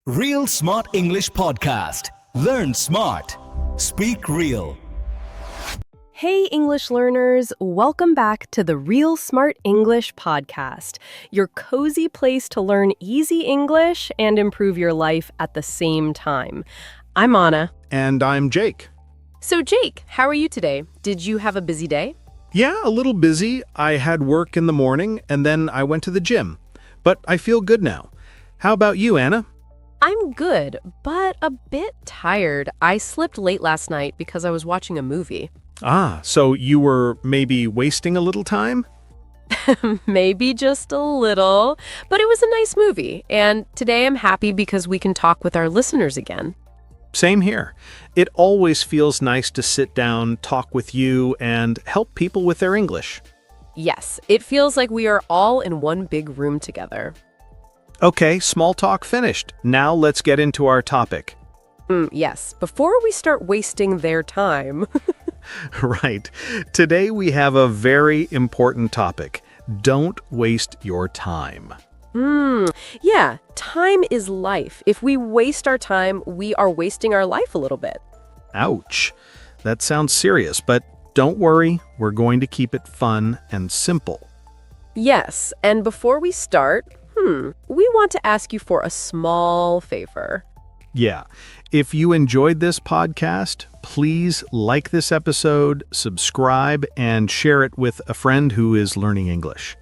Real Smart English Podcast. Learn smart. Speak real. Hey, English learners. Welcome back to the Real Smart English Podcast, your cozy place to learn easy English and improve your life at the same time. I'm Anna. And I'm Jake. So, Jake, how are you today? Did you have a busy day? Yeah, a little busy. I had work in the morning, and then I went to the gym. But I feel good now. How about you, Anna? I'm good, but a bit tired. I slept late last night because I was watching a movie. So you were maybe wasting a little time? Maybe just a little, but it was a nice movie. And today I'm happy because we can talk with our listeners again. Same here. It always feels nice to sit down, talk with you, and help people with their English. Yes, it feels like we are all in one big room together. Okay, small talk finished. Now let's get into our topic. Yes, before we start wasting their time. Right. Today we have a very important topic. Don't waste your time. Yeah, time is life. If we waste our time, we are wasting our life a little bit. Ouch. That sounds serious, but don't worry. We're going to keep it fun and simple. Yes, and before we start, we want to ask you for a small favor. Yeah. If you enjoyed this podcast, please like this episode, subscribe, and share it with a friend who is learning English.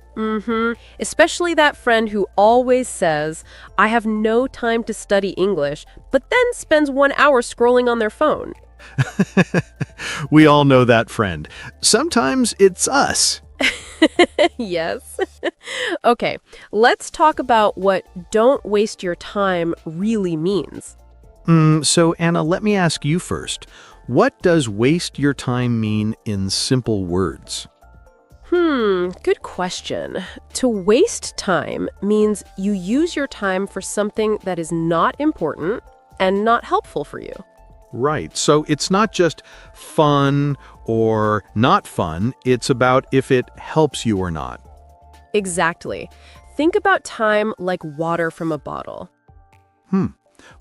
Especially that friend who always says, I have no time to study English, but then spends 1 hour scrolling on their phone. We all know that friend. Sometimes it's us. Yes. Okay, let's talk about what don't waste your time really means. So Anna, let me ask you first. What does waste your time mean in simple words? Good question. To waste time means you use your time for something that is not important and not helpful for you. Right. So it's not just fun or not fun. It's about if it helps you or not. Exactly. Think about time like water from a bottle.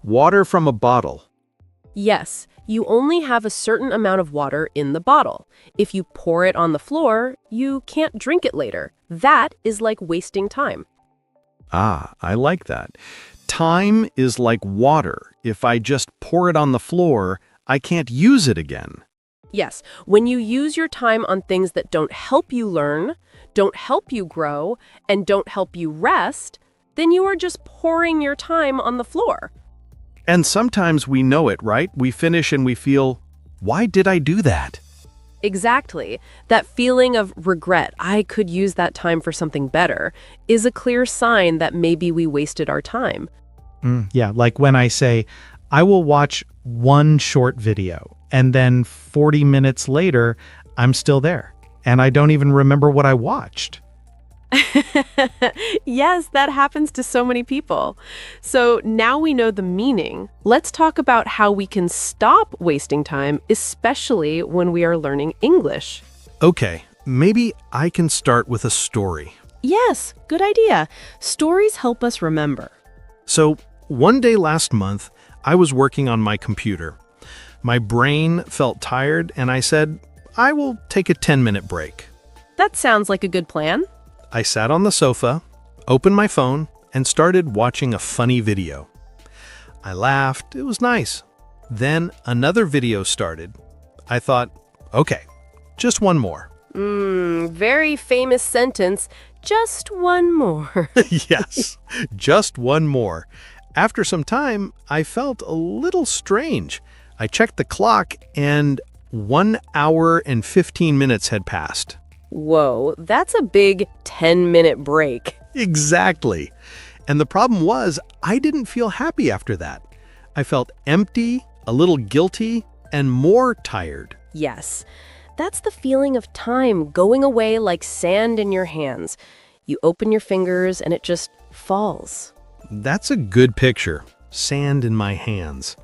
Water from a bottle. Yes, you only have a certain amount of water in the bottle. If you pour it on the floor, you can't drink it later. That is like wasting time. I like that. Time is like water. If I just pour it on the floor, I can't use it again. Yes, when you use your time on things that don't help you learn, don't help you grow, and don't help you rest, then you are just pouring your time on the floor. And sometimes we know it, right? We finish and we feel, why did I do that? Exactly. That feeling of regret, I could use that time for something better, is a clear sign that maybe we wasted our time. Yeah, like when I say, I will watch one short video, and then 40 minutes later, I'm still there, and I don't even remember what I watched. Yes, that happens to so many people. So now we know the meaning. Let's talk about how we can stop wasting time, especially when we are learning English. Okay, maybe I can start with a story. Yes, good idea. Stories help us remember. So, one day last month, I was working on my computer. My brain felt tired, and I said, I will take a 10-minute break. That sounds like a good plan. I sat on the sofa, opened my phone, and started watching a funny video. I laughed. It was nice. Then another video started. I thought, okay, just one more. Very famous sentence. Just one more. Yes, just one more. After some time, I felt a little strange. I checked the clock, and 1 hour and 15 minutes had passed. Whoa, that's a big 10-minute break. Exactly. And the problem was, I didn't feel happy after that. I felt empty, a little guilty, and more tired. Yes, that's the feeling of time going away like sand in your hands. You open your fingers and it just falls. That's a good picture. Sand in my hands.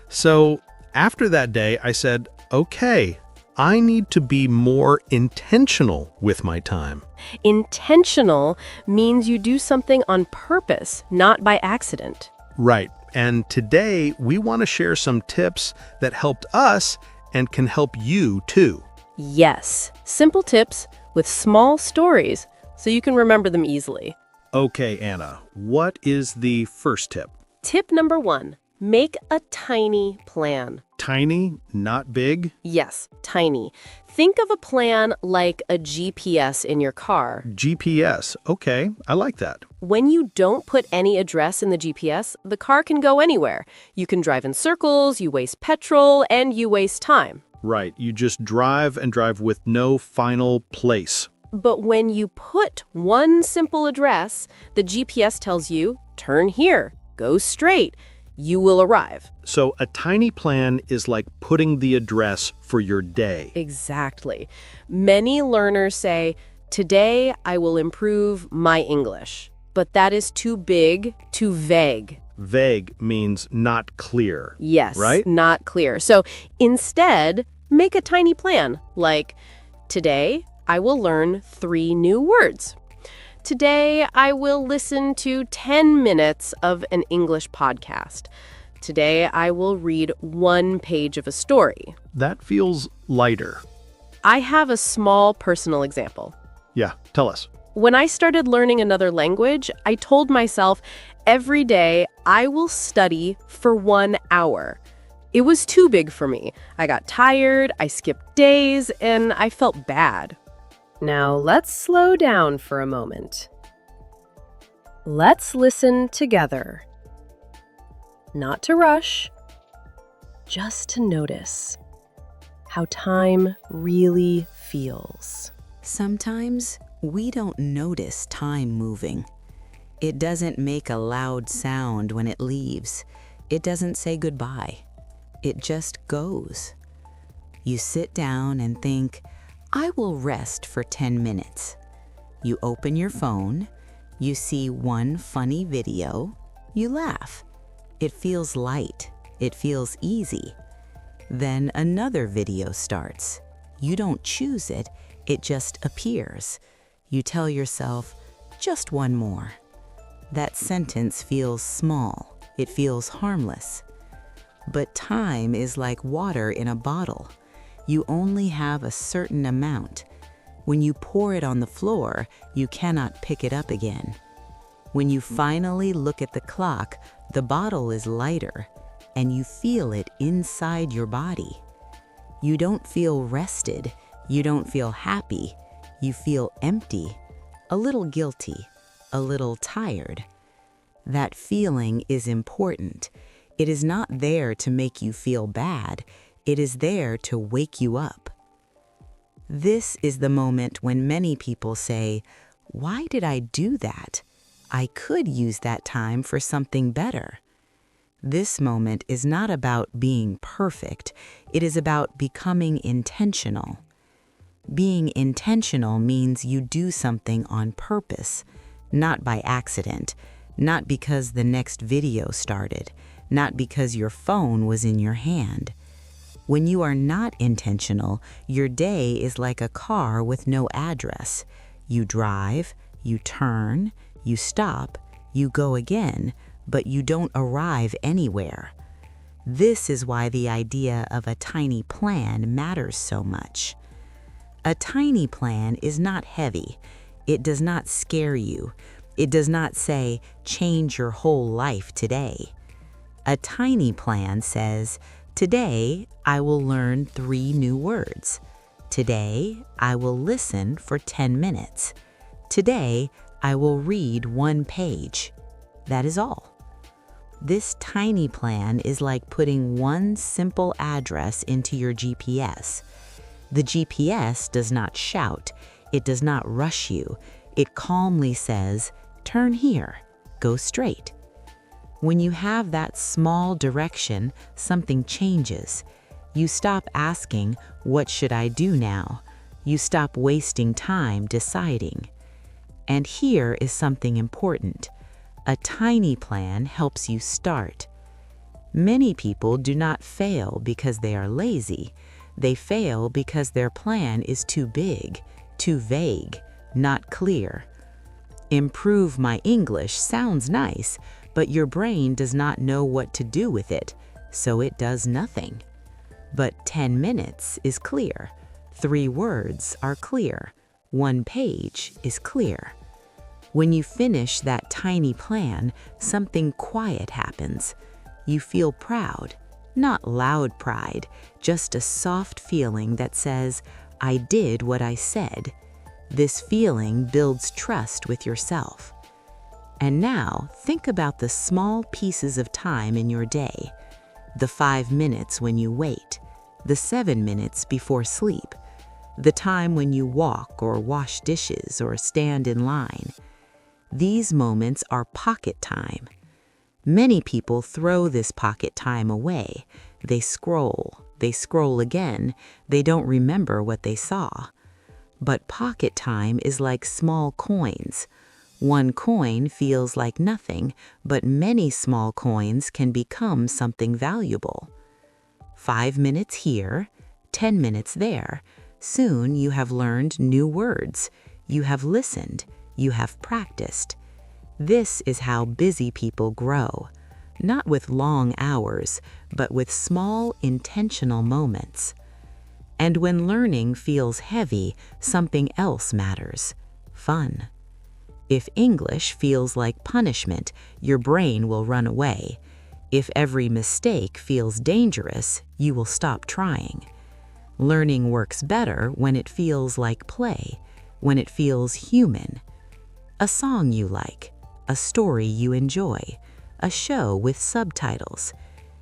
So after that day, I said, okay, I need to be more intentional with my time. Intentional means you do something on purpose, not by accident. Right. And today we want to share some tips that helped us and can help you too. Yes, simple tips with small stories so you can remember them easily. Okay, Anna, what is the first tip? Tip number 1, make a tiny plan. Tiny, not big? Yes, tiny. Think of a plan like a GPS in your car. GPS. Okay, I like that. When you don't put any address in the GPS, the car can go anywhere. You can drive in circles, you waste petrol, and you waste time. Right, you just drive and drive with no final place. But when you put one simple address, the GPS tells you, turn here, go straight. You will arrive. So a tiny plan is like putting the address for your day. Exactly. Many learners say, today I will improve my English. But that is too big, too vague. Vague means not clear. Yes, right? Not clear. So instead, make a tiny plan, like, today I will learn 3 new words. Today, I will listen to 10 minutes of an English podcast. Today, I will read 1 page of a story. That feels lighter. I have a small personal example. Yeah, tell us. When I started learning another language, I told myself every day I will study for 1 hour. It was too big for me. I got tired, I skipped days, and I felt bad. Now let's slow down for a moment. Let's listen together. Not to rush, just to notice how time really feels. Sometimes we don't notice time moving. It doesn't make a loud sound when it leaves. It doesn't say goodbye. It just goes. You sit down and think, I will rest for 10 minutes. You open your phone, you see 1 funny video, you laugh. It feels light, it feels easy. Then another video starts. You don't choose it, it just appears. You tell yourself, just 1 more. That sentence feels small, it feels harmless. But time is like water in a bottle. You only have a certain amount. When you pour it on the floor, you cannot pick it up again. When you finally look at the clock, the bottle is lighter, and you feel it inside your body. You don't feel rested, you don't feel happy, you feel empty, a little guilty, a little tired. That feeling is important. It is not there to make you feel bad. It is there to wake you up. This is the moment when many people say, why did I do that? I could use that time for something better. This moment is not about being perfect. It is about becoming intentional. Being intentional means you do something on purpose, not by accident, not because the next video started, not because your phone was in your hand. When you are not intentional, your day is like a car with no address. You drive, you turn, you stop, you go again, but you don't arrive anywhere. This is why the idea of a tiny plan matters so much. A tiny plan is not heavy. It does not scare you. It does not say, change your whole life today. A tiny plan says, today, I will learn 3 new words. Today, I will listen for 10 minutes. Today, I will read 1 page. That is all. This tiny plan is like putting 1 simple address into your GPS. The GPS does not shout. It does not rush you. It calmly says, turn here, go straight. When you have that small direction, something changes. You stop asking, what should I do now? You stop wasting time deciding. And here is something important. A tiny plan helps you start. Many people do not fail because they are lazy. They fail because their plan is too big, too vague, not clear. Improve my English sounds nice, but your brain does not know what to do with it, so it does nothing. But 10 minutes is clear. 3 words are clear. 1 page is clear. When you finish that tiny plan, something quiet happens. You feel proud, not loud pride, just a soft feeling that says, I did what I said. This feeling builds trust with yourself. And now, think about the small pieces of time in your day. The 5 minutes when you wait, the 7 minutes before sleep, the time when you walk or wash dishes or stand in line. These moments are pocket time. Many people throw this pocket time away. They scroll again, they don't remember what they saw. But pocket time is like small coins. 1 coin feels like nothing, but many small coins can become something valuable. 5 minutes here, 10 minutes there. Soon you have learned new words. You have listened. You have practiced. This is how busy people grow. Not with long hours, but with small, intentional moments. And when learning feels heavy, something else matters: fun. If English feels like punishment, your brain will run away. If every mistake feels dangerous, you will stop trying. Learning works better when it feels like play, when it feels human. A song you like, a story you enjoy, a show with subtitles.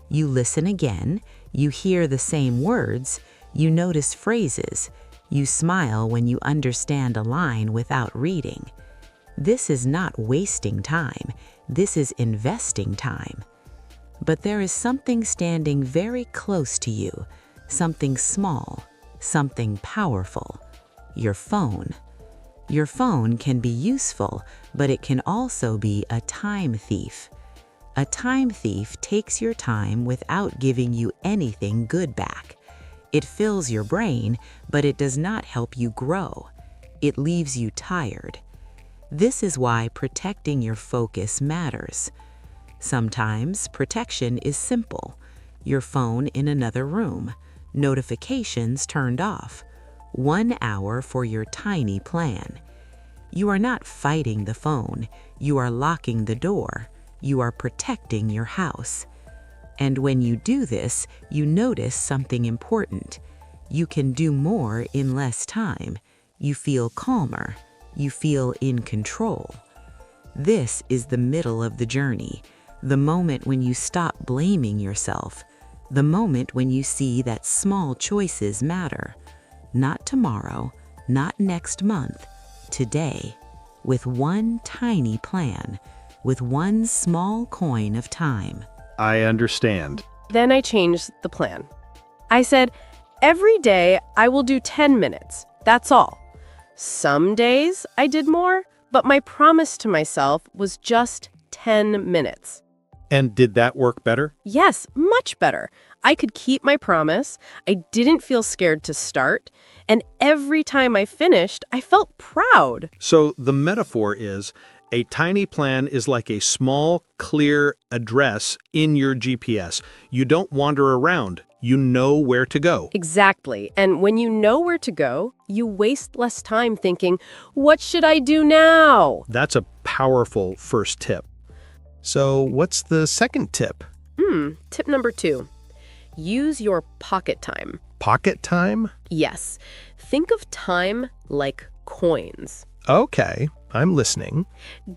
You listen again, you hear the same words, you notice phrases, you smile when you understand a line without reading. This is not wasting time, this is investing time. But there is something standing very close to you, something small, something powerful: your phone. Your phone can be useful, but it can also be a time thief. A time thief takes your time without giving you anything good back. It fills your brain, but it does not help you grow. It leaves you tired. This is why protecting your focus matters. Sometimes protection is simple: your phone in another room, notifications turned off, 1 hour for your tiny plan. You are not fighting the phone, you are locking the door, you are protecting your house. And when you do this, you notice something important. You can do more in less time. You feel calmer. You feel in control. This is the middle of the journey, the moment when you stop blaming yourself, the moment when you see that small choices matter. Not tomorrow, not next month, today, with one tiny plan, with one small coin of time. I understand. Then I changed the plan. I said, every day I will do 10 minutes. That's all. Some days I did more, but my promise to myself was just 10 minutes. And did that work better? Yes, much better. I could keep my promise. I didn't feel scared to start. And every time I finished, I felt proud. So the metaphor is, a tiny plan is like a small, clear address in your GPS. You don't wander around. You know where to go. Exactly. And when you know where to go, you waste less time thinking, what should I do now? That's a powerful first tip. So what's the second tip? Tip number 2. Use your pocket time. Pocket time? Yes. Think of time like coins. Okay, I'm listening.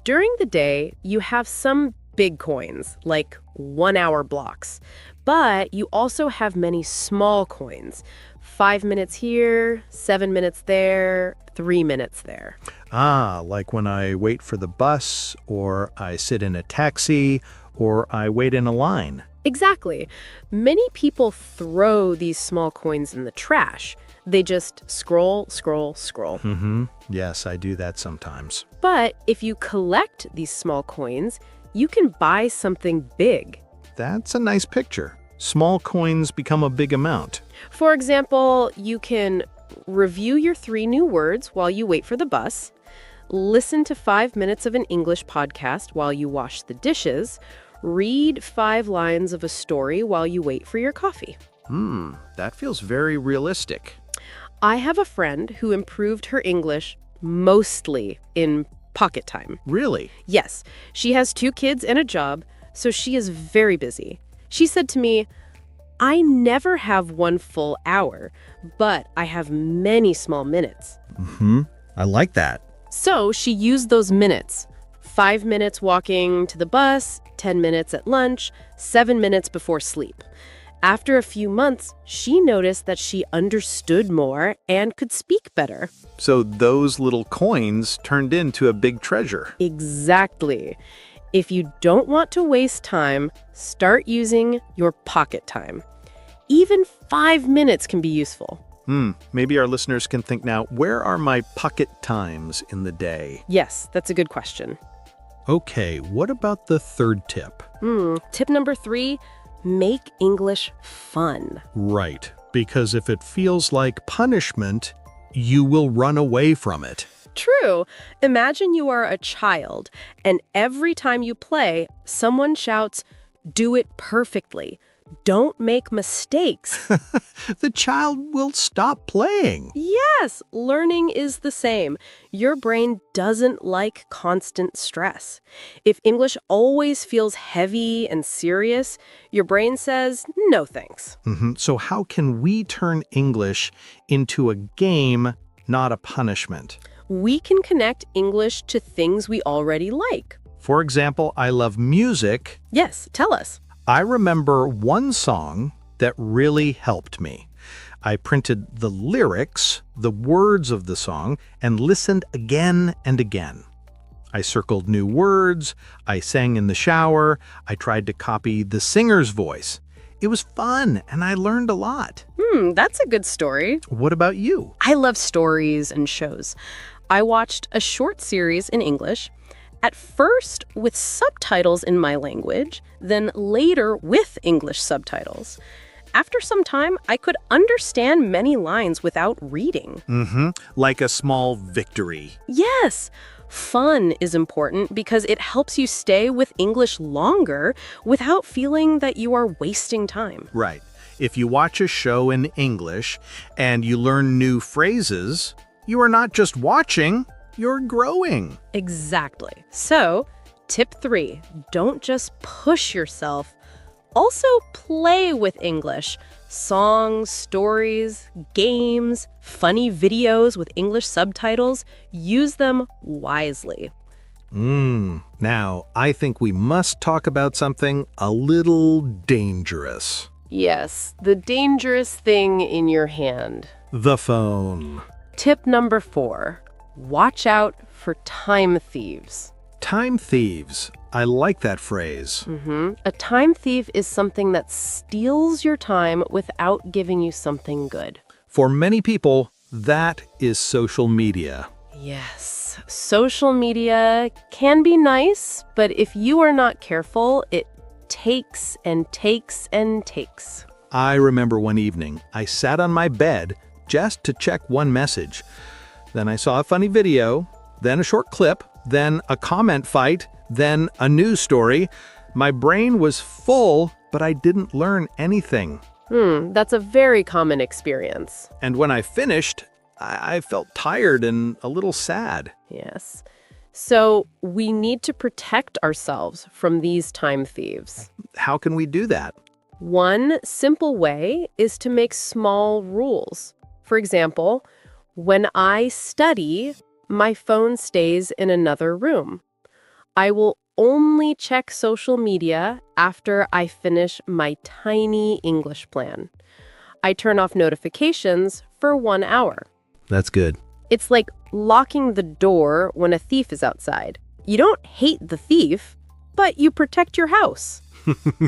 During the day, you have some big coins, like 1-hour blocks. But you also have many small coins. 5 minutes here, 7 minutes there, 3 minutes there. Ah, like when I wait for the bus, or I sit in a taxi, or I wait in a line. Exactly. Many people throw these small coins in the trash. They just scroll. Yes, I do that sometimes. But if you collect these small coins, you can buy something big. That's a nice picture. Small coins become a big amount. For example, you can review your 3 new words while you wait for the bus, Listen to 5 minutes of an English podcast while you wash the dishes. Read 5 lines of a story while you wait for your coffee. That feels very realistic. I have a friend who improved her English mostly in pocket time. Really? Yes, she has 2 kids and a job, so she is very busy. She said to me, I never have 1 full hour, but I have many small minutes. I like that. So she used those minutes. 5 minutes walking to the bus, 10 minutes at lunch, 7 minutes before sleep. After a few months, she noticed that she understood more and could speak better. So those little coins turned into a big treasure. Exactly. If you don't want to waste time, start using your pocket time. Even 5 minutes can be useful. Maybe our listeners can think now, where are my pocket times in the day? Yes, that's a good question. Okay, what about the third tip? Tip number 3, make English fun. Right, because if it feels like punishment, you will run away from it. True. Imagine you are a child, and every time you play, someone shouts, "Do it perfectly. Don't make mistakes." The child will stop playing. Yes, learning is the same. Your brain doesn't like constant stress. If English always feels heavy and serious, your brain says, no thanks. So how can we turn English into a game, not a punishment? We can connect English to things we already like. For example, I love music. Yes, tell us. I remember one song that really helped me. I printed the lyrics, the words of the song, and listened again and again. I circled new words, I sang in the shower, I tried to copy the singer's voice. It was fun, and I learned a lot. That's a good story. What about you? I love stories and shows. I watched a short series in English, at first with subtitles in my language, then later with English subtitles. After some time, I could understand many lines without reading. Like a small victory. Yes, fun is important because it helps you stay with English longer without feeling that you are wasting time. Right. If you watch a show in English and you learn new phrases, you are not just watching, you're growing. Exactly. So, tip 3, don't just push yourself. Also play with English. Songs, stories, games, funny videos with English subtitles. Use them wisely. Now, I think we must talk about something a little dangerous. Yes, the dangerous thing in your hand. The phone. Tip number 4, watch out for time thieves. Time thieves. I like that phrase. A time thief is something that steals your time without giving you something good. For many people, that is social media. Yes, social media can be nice, but if you are not careful, it takes and takes and takes. I remember one evening, I sat on my bed just to check one message. Then I saw a funny video, then a short clip, then a comment fight, then a news story. My brain was full, but I didn't learn anything. That's a very common experience. And when I finished, I felt tired and a little sad. Yes. So we need to protect ourselves from these time thieves. How can we do that? One simple way is to make small rules. For example, when I study, my phone stays in another room. I will only check social media after I finish my tiny English plan. I turn off notifications for 1 hour. That's good. It's like locking the door when a thief is outside. You don't hate the thief, but you protect your house.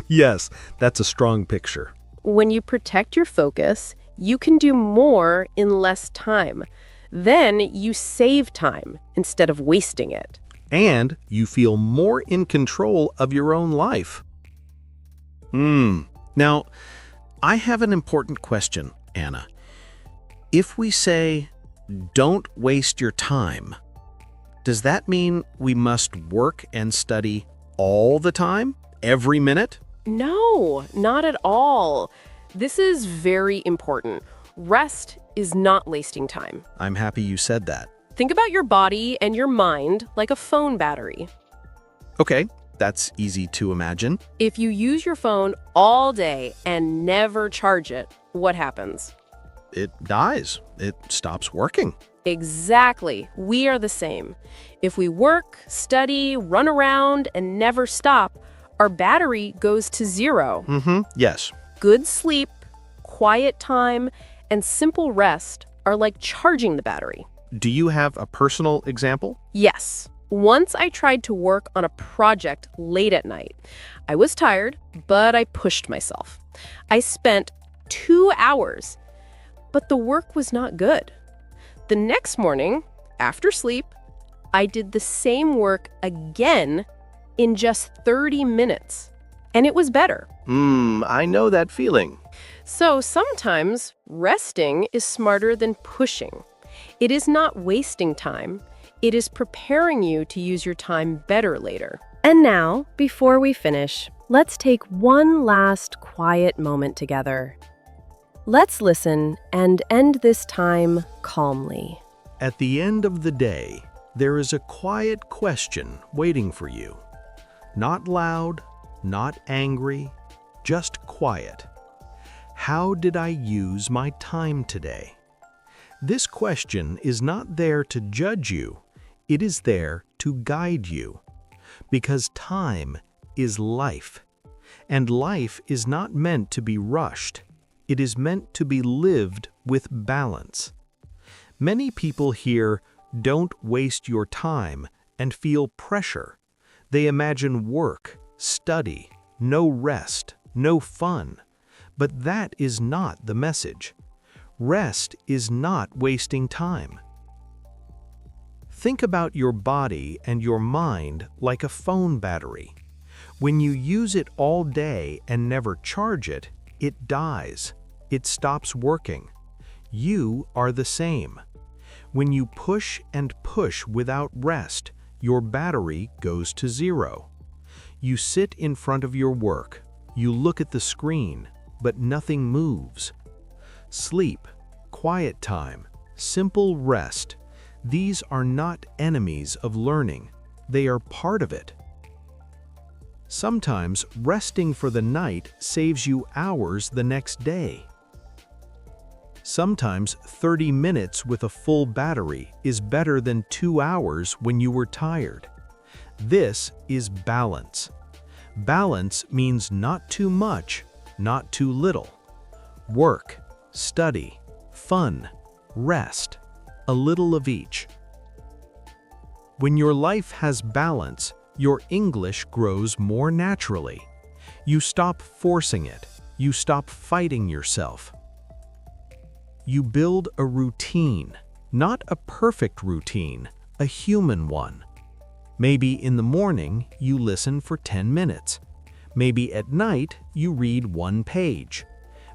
Yes, that's a strong picture. When you protect your focus, you can do more in less time. Then you save time instead of wasting it. And you feel more in control of your own life. Now, I have an important question, Anna. If we say, don't waste your time, Does that mean we must work and study all the time? Every minute? No, not at all. This is very important. Rest is not wasting time. I'm happy you said that. Think about your body and your mind like a phone battery. Okay, that's easy to imagine. If you use your phone all day and never charge it, what happens? It dies. It stops working. Exactly. We are the same. If we work, study, run around, and never stop, our battery goes to zero. Yes. Good sleep, quiet time, and simple rest are like charging the battery. Do you have a personal example? Yes. Once I tried to work on a project late at night. I was tired, but I pushed myself. I spent 2 hours, but the work was not good. The next morning, after sleep, I did the same work again in just 30 minutes, and it was better. I know that feeling. So sometimes resting is smarter than pushing. It is not wasting time. It is preparing you to use your time better later. And now, before we finish, let's take one last quiet moment together. Let's listen and end this time calmly. At the end of the day, there is a quiet question waiting for you. Not loud, not angry, just quiet. How did I use my time today? This question is not there to judge you. It is there to guide you. Because time is life. And life is not meant to be rushed. It is meant to be lived with balance. Many people hear, "Don't waste your time," and feel pressure. They imagine work, study, no rest, no fun. But that is not the message. Rest is not wasting time. Think about your body and your mind like a phone battery. When you use it all day and never charge it, it dies. It stops working. You are the same. When you push and push without rest, your battery goes to zero. You sit in front of your work. You look at the screen, but nothing moves. Sleep, quiet time, simple rest. These are not enemies of learning. They are part of it. Sometimes resting for the night saves you hours the next day. Sometimes 30 minutes with a full battery is better than 2 hours when you were tired. This is balance. Balance means not too much, not too little. Work, study, fun, rest, a little of each. When your life has balance, your English grows more naturally. You stop forcing it. You stop fighting yourself. You build a routine, not a perfect routine, a human one. Maybe in the morning you listen for 10 minutes. Maybe at night you read 1 page.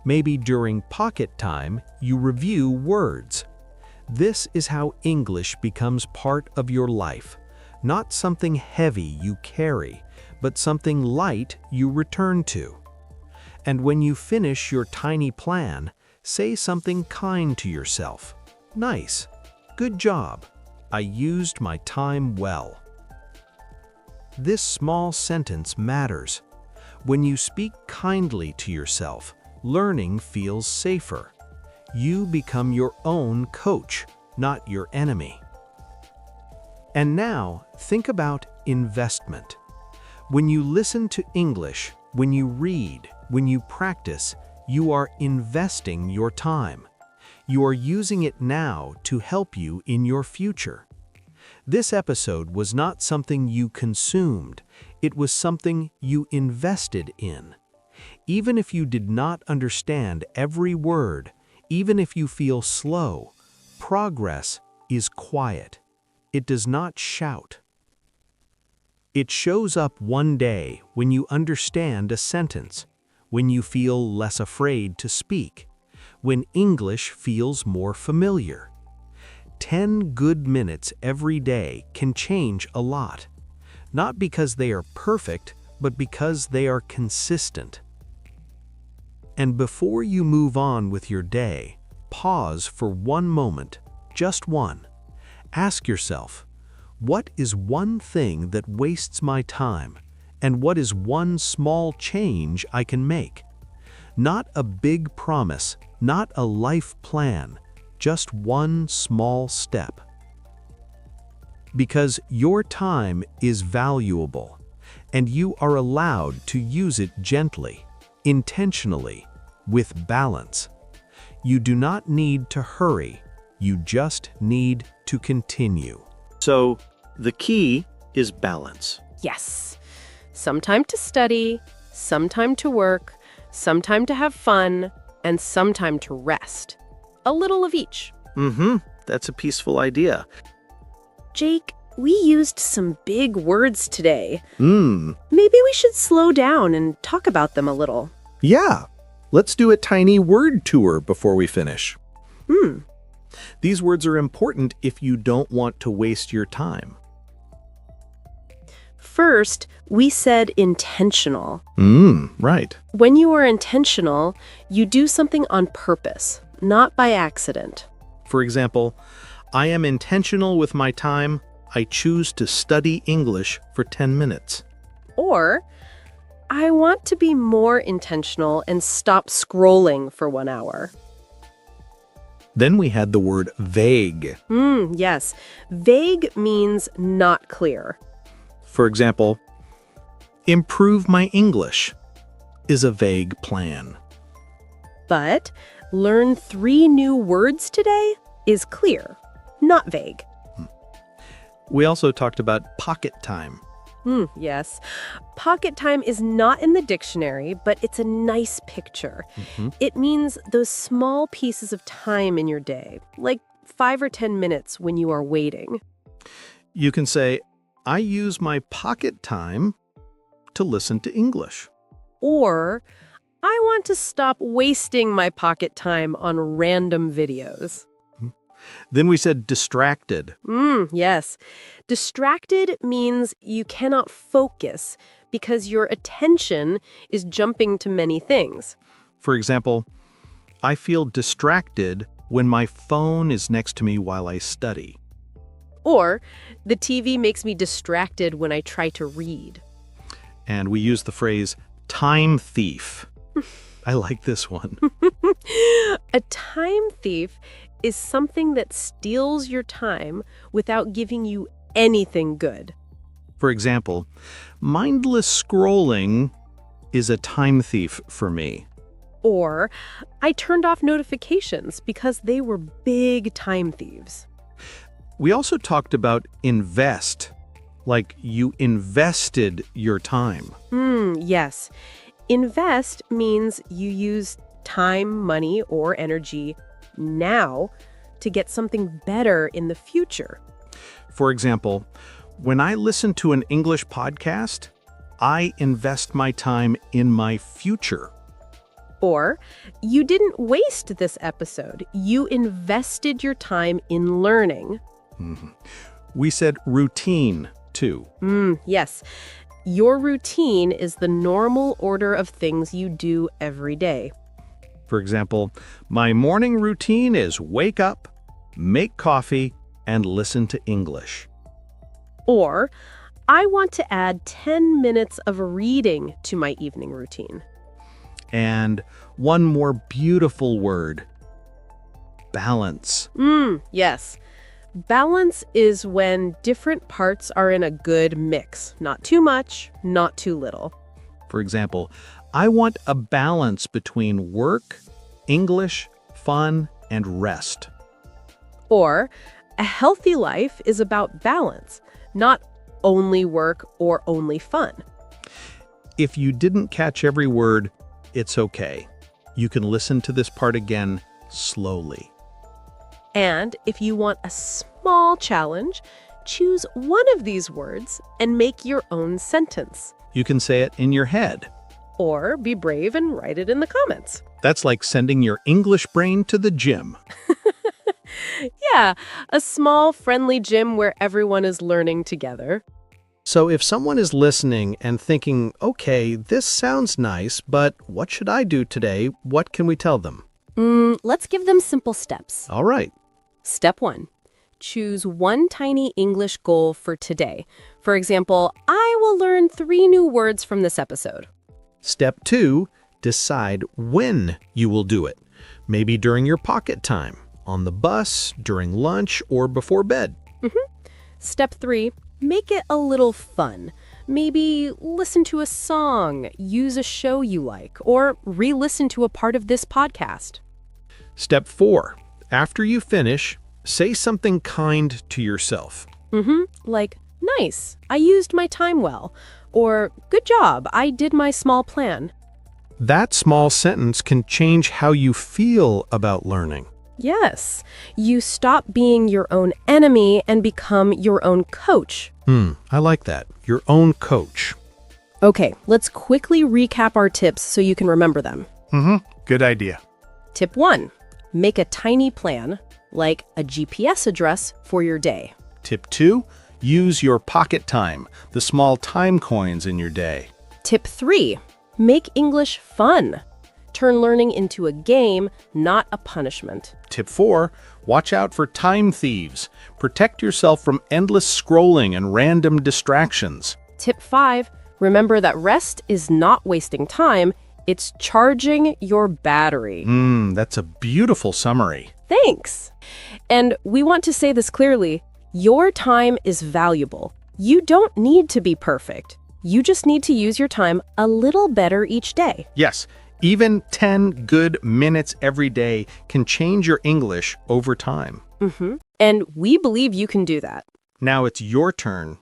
Maybe during pocket time you review words. This is how English becomes part of your life, not something heavy you carry, but something light you return to. And when you finish your tiny plan, say something kind to yourself. Nice. Good job. I used my time well. This small sentence matters. When you speak kindly to yourself, learning feels safer. You become your own coach, not your enemy. And now, think about investment. When you listen to English, when you read, when you practice, you are investing your time. You are using it now to help you in your future. This episode was not something you consumed. It was something you invested in. Even if you did not understand every word, even if you feel slow, progress is quiet. It does not shout. It shows up one day when you understand a sentence, when you feel less afraid to speak, when English feels more familiar. 10 good minutes every day can change a lot. Not because they are perfect, but because they are consistent. And before you move on with your day, pause for one moment, just one. Ask yourself, what is one thing that wastes my time, and what is one small change I can make? Not a big promise, not a life plan, just one small step. Because your time is valuable, and you are allowed to use it gently, intentionally, with balance. You do not need to hurry, you just need to continue. So, the key is balance. Yes. Some time to study, some time to work, some time to have fun, and some time to rest. A little of each. That's a peaceful idea. Jake, we used some big words today. Hmm. Maybe we should slow down and talk about them a little. Yeah. Let's do a tiny word tour before we finish. These words are important if you don't want to waste your time. First, we said intentional. Right. When you are intentional, you do something on purpose, not by accident. For example, I am intentional with my time. I choose to study English for 10 minutes. Or, I want to be more intentional and stop scrolling for 1 hour. Then we had the word vague. Yes. Vague means not clear. For example, improve my English is a vague plan. But learn 3 new words today is clear, not vague. We also talked about pocket time. Yes. Pocket time is not in the dictionary, but it's a nice picture. It means those small pieces of time in your day, like 5 or 10 minutes when you are waiting. You can say, I use my pocket time to listen to English. Or, I want to stop wasting my pocket time on random videos. Then we said distracted. Yes. Distracted means you cannot focus because your attention is jumping to many things. For example, I feel distracted when my phone is next to me while I study. Or, the TV makes me distracted when I try to read. And we use the phrase time thief. I like this one. A time thief is something that steals your time without giving you anything good. For example, mindless scrolling is a time thief for me. Or, I turned off notifications because they were big time thieves. We also talked about invest, like you invested your time. Yes. Invest means you use time, money, or energy now to get something better in the future. For example, when I listen to an English podcast, I invest my time in my future. Or, you didn't waste this episode. You invested your time in learning. We said routine, too. Yes. Your routine is the normal order of things you do every day. For example, my morning routine is wake up, make coffee, and listen to English. Or, I want to add 10 minutes of reading to my evening routine. And one more beautiful word, balance. Yes. Balance is when different parts are in a good mix. Not too much, not too little. For example, I want a balance between work, English, fun, and rest. Or, a healthy life is about balance, not only work or only fun. If you didn't catch every word, it's okay. You can listen to this part again slowly. And if you want a small challenge, choose one of these words and make your own sentence. You can say it in your head. Or be brave and write it in the comments. That's like sending your English brain to the gym. Yeah, a small, friendly gym where everyone is learning together. So if someone is listening and thinking, okay, this sounds nice, but what should I do today? What can we tell them? Let's give them simple steps. All right. Step 1. Choose one tiny English goal for today. For example, I will learn 3 new words from this episode. Step 2, decide when you will do it. Maybe during your pocket time, on the bus, during lunch, or before bed. Step 3, make it a little fun. Maybe listen to a song, use a show you like, or re-listen to a part of this podcast. Step 4, after you finish, say something kind to yourself. Like, nice, I used my time well. Or, good job, I did my small plan. That small sentence can change how you feel about learning. Yes, you stop being your own enemy and become your own coach. I like that. Your own coach. Okay, let's quickly recap our tips so you can remember them. Good idea. Tip 1, make a tiny plan, like a GPS address for your day. Tip 2, use your pocket time, the small time coins in your day. Tip 3, make English fun. Turn learning into a game, not a punishment. Tip 4, watch out for time thieves. Protect yourself from endless scrolling and random distractions. Tip 5, remember that rest is not wasting time, it's charging your battery. That's a beautiful summary. Thanks. And we want to say this clearly, your time is valuable. You don't need to be perfect. You just need to use your time a little better each day. Yes, even 10 good minutes every day can change your English over time. And we believe you can do that. Now it's your turn.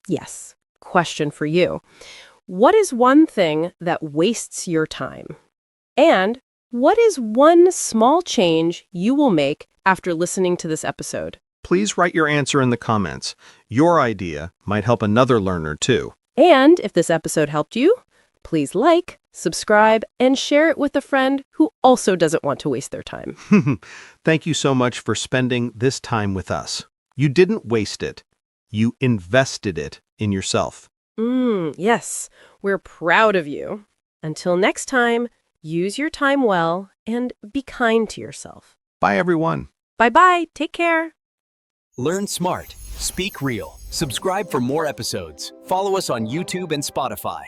Yes. Question for you. What is one thing that wastes your time? And what is one small change you will make after listening to this episode? Please write your answer in the comments. Your idea might help another learner too. And if this episode helped you, please like, subscribe, and share it with a friend who also doesn't want to waste their time. Thank you so much for spending this time with us. You didn't waste it. You invested it in yourself. Yes, we're proud of you. Until next time, use your time well and be kind to yourself. Bye, everyone. Bye-bye. Take care. Learn smart. Speak real. Subscribe for more episodes. Follow us on YouTube and Spotify.